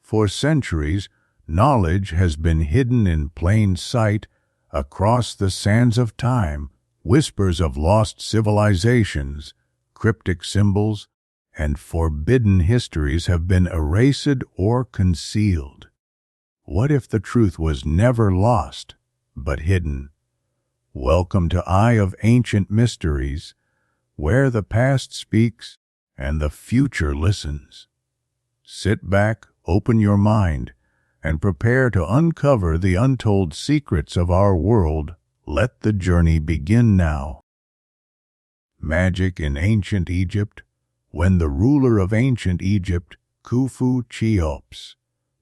For centuries, knowledge has been hidden in plain sight across the sands of time. Whispers of lost civilizations, cryptic symbols, and forbidden histories have been erased or concealed. What if the truth was never lost, but hidden? Welcome to Eye of Ancient Mysteries, where the past speaks and the future listens. Sit back, open your mind, and prepare to uncover the untold secrets of our world. Let the journey begin now. Magic in ancient Egypt. When the ruler of ancient Egypt, Khufu Cheops,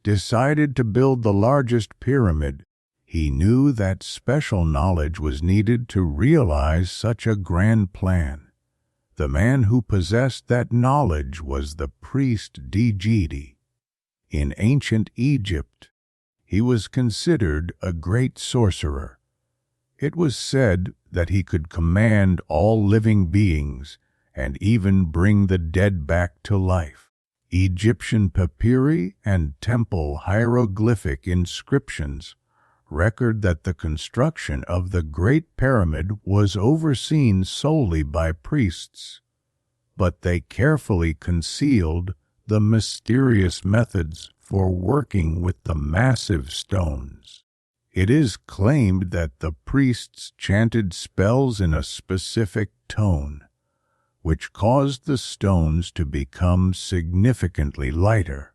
decided to build the largest pyramid, he knew that special knowledge was needed to realize such a grand plan. The man who possessed that knowledge was the priest Djedi. In ancient Egypt, he was considered a great sorcerer. It was said that he could command all living beings and even bring the dead back to life. Egyptian papyri and temple hieroglyphic inscriptions record that the construction of the Great Pyramid was overseen solely by priests, but they carefully concealed the mysterious methods for working with the massive stones. It is claimed that the priests chanted spells in a specific tone, which caused the stones to become significantly lighter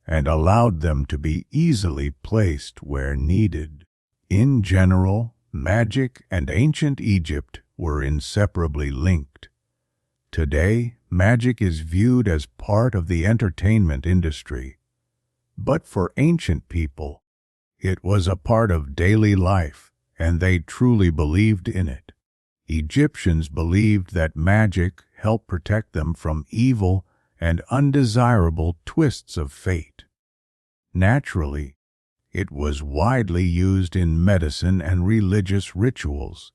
and allowed them to be easily placed where needed. In general, magic and ancient Egypt were inseparably linked. Today, magic is viewed as part of the entertainment industry, but for ancient people, it was a part of daily life, and they truly believed in it. Egyptians believed that magic helped protect them from evil and undesirable twists of fate. Naturally, it was widely used in medicine and religious rituals.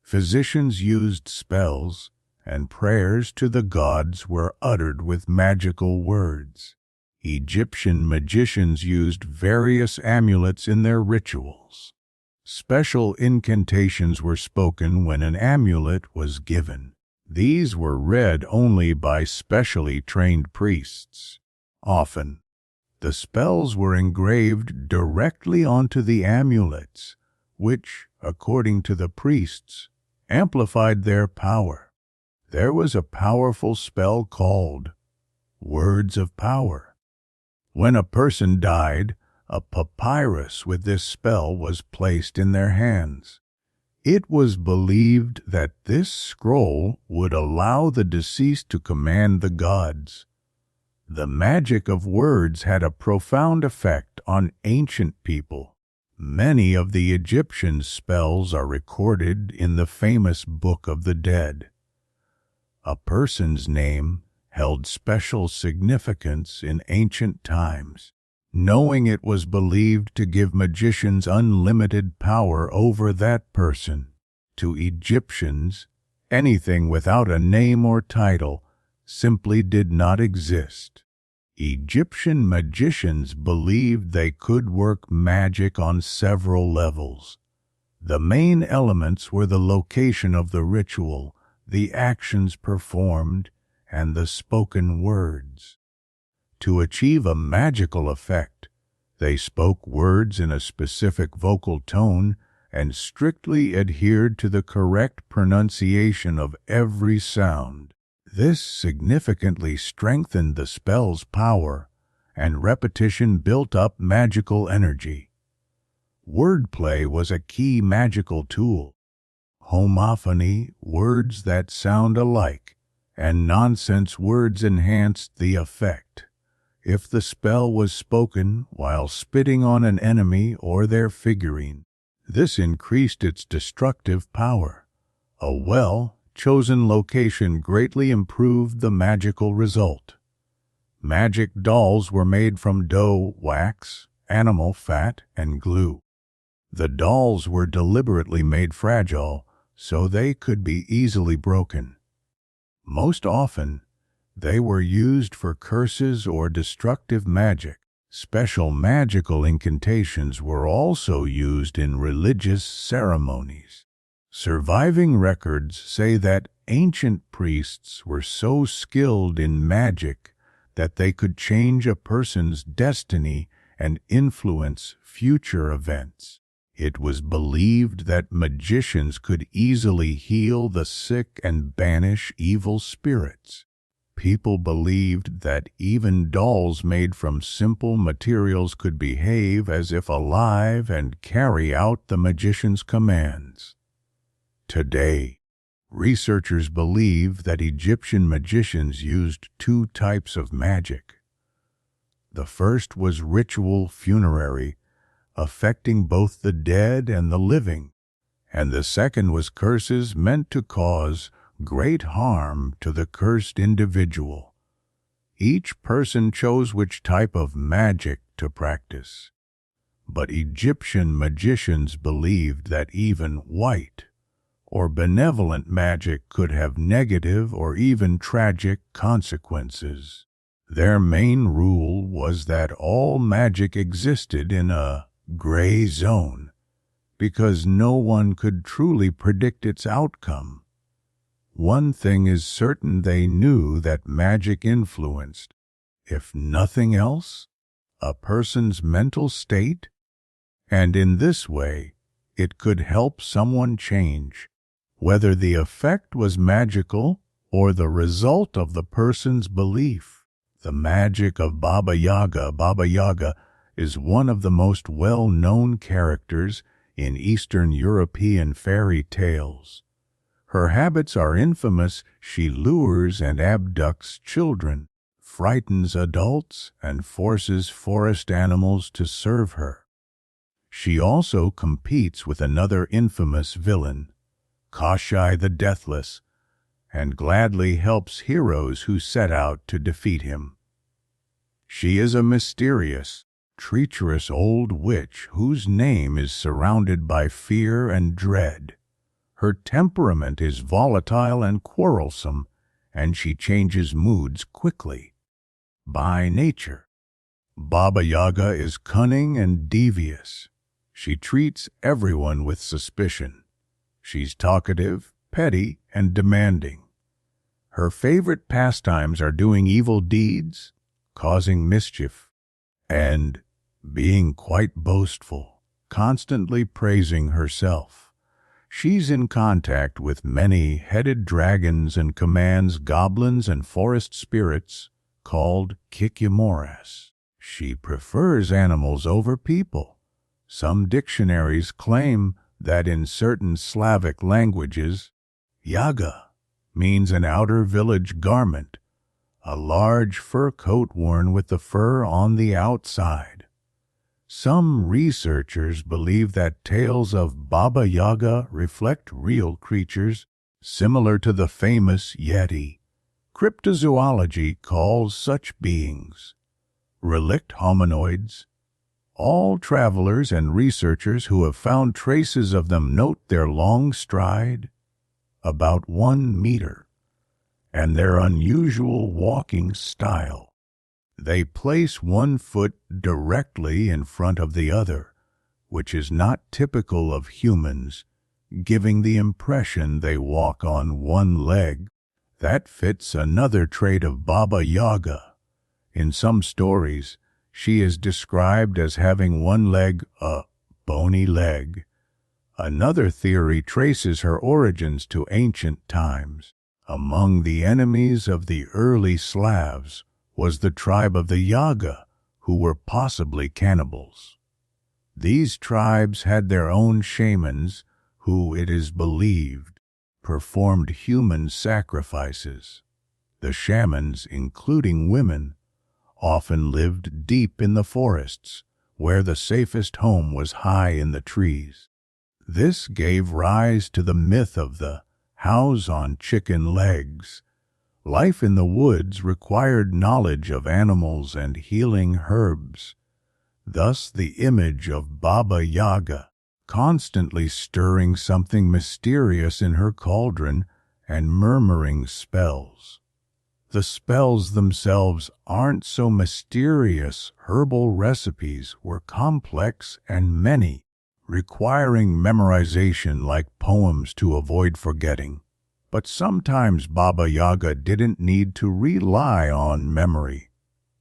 Physicians used spells, and prayers to the gods were uttered with magical words. Egyptian magicians used various amulets in their rituals. Special incantations were spoken when an amulet was given. These were read only by specially trained priests. Often, the spells were engraved directly onto the amulets, which, according to the priests, amplified their power. There was a powerful spell called Words of Power. When a person died, a papyrus with this spell was placed in their hands. It was believed that this scroll would allow the deceased to command the gods. The magic of words had a profound effect on ancient people. Many of the Egyptian spells are recorded in the famous Book of the Dead. A person's name held special significance in ancient times, knowing it was believed to give magicians unlimited power over that person. To Egyptians, anything without a name or title simply did not exist. Egyptian magicians believed they could work magic on several levels. The main elements were the location of the ritual, the actions performed, and the spoken words. To achieve a magical effect, they spoke words in a specific vocal tone and strictly adhered to the correct pronunciation of every sound. This significantly strengthened the spell's power, and repetition built up magical energy. Wordplay was a key magical tool. Homophony, words that sound alike, and nonsense words enhanced the effect. If the spell was spoken while spitting on an enemy or their figurine, this increased its destructive power. A well-chosen location greatly improved the magical result. Magic dolls were made from dough, wax, animal fat, and glue. The dolls were deliberately made fragile so they could be easily broken. Most often, they were used for curses or destructive magic. Special magical incantations were also used in religious ceremonies. Surviving records say that ancient priests were so skilled in magic that they could change a person's destiny and influence future events. It was believed that magicians could easily heal the sick and banish evil spirits. People believed that even dolls made from simple materials could behave as if alive and carry out the magician's commands. Today, researchers believe that Egyptian magicians used two types of magic. The first was ritual funerary, affecting both the dead and the living, and the second was curses meant to cause great harm to the cursed individual. Each person chose which type of magic to practice. But Egyptian magicians believed that even white or benevolent magic could have negative or even tragic consequences. Their main rule was that all magic existed in a gray zone, because no one could truly predict its outcome. One thing is certain: they knew that magic influenced, if nothing else, a person's mental state, and in this way it could help someone change, whether the effect was magical or the result of the person's belief. The magic of Baba Yaga. Baba Yaga is one of the most well-known characters in Eastern European fairy tales. Her habits are infamous. She lures and abducts children, frightens adults, and forces forest animals to serve her. She also competes with another infamous villain, Kashai the Deathless, and gladly helps heroes who set out to defeat him. She is a mysterious, treacherous old witch whose name is surrounded by fear and dread. Her temperament is volatile and quarrelsome, and she changes moods quickly. By nature, Baba Yaga is cunning and devious. She treats everyone with suspicion. She's talkative, petty, and demanding. Her favorite pastimes are doing evil deeds, causing mischief, and being quite boastful, constantly praising herself. She's in contact with many-headed dragons and commands goblins and forest spirits called kikimoras. She prefers animals over people. Some dictionaries claim that in certain Slavic languages, Yaga means an outer village garment, a large fur coat worn with the fur on the outside. Some researchers believe that tales of Baba Yaga reflect real creatures similar to the famous Djedi. Cryptozoology calls such beings relict hominoids. All travelers and researchers who have found traces of them note their long stride, about 1 meter, and their unusual walking style. They place one foot directly in front of the other, which is not typical of humans, giving the impression they walk on one leg. That fits another trait of Baba Yaga. In some stories, she is described as having one leg, a bony leg. Another theory traces her origins to ancient times. Among the enemies of the early Slavs was the tribe of the Yaga, who were possibly cannibals. These tribes had their own shamans, who, it is believed, performed human sacrifices. The shamans, including women, often lived deep in the forests, where the safest home was high in the trees. This gave rise to the myth of the house on chicken legs. Life in the woods required knowledge of animals and healing herbs. Thus the image of Baba Yaga, constantly stirring something mysterious in her cauldron and murmuring spells. The spells themselves aren't so mysterious. Herbal recipes were complex and many, requiring memorization like poems to avoid forgetting. But sometimes Baba Yaga didn't need to rely on memory.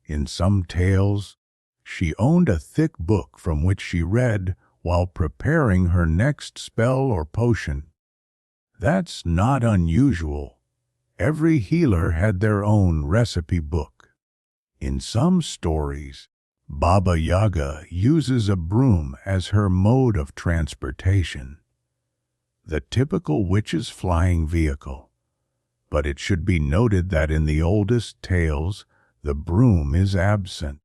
In some tales, she owned a thick book from which she read while preparing her next spell or potion. That's not unusual. Every healer had their own recipe book. In some stories, Baba Yaga uses a broom as her mode of transportation, the typical witch's flying vehicle. But it should be noted that in the oldest tales, the broom is absent.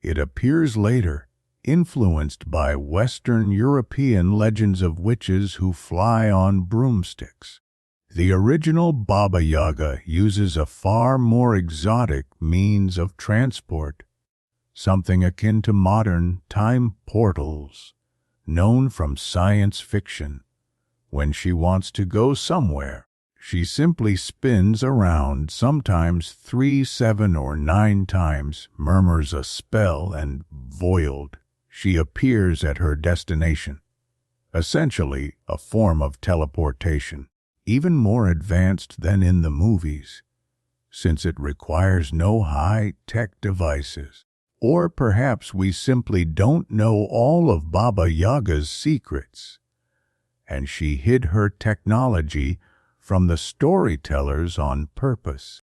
It appears later, influenced by Western European legends of witches who fly on broomsticks. The original Baba Yaga uses a far more exotic means of transport, something akin to modern time portals, known from science fiction. When she wants to go somewhere, she simply spins around, sometimes 3, 7, or 9 times, murmurs a spell, and voiled, she appears at her destination. Essentially, a form of teleportation, even more advanced than in the movies, since it requires no high-tech devices. Or perhaps we simply don't know all of Baba Yaga's secrets, and she hid her technology from the storytellers on purpose.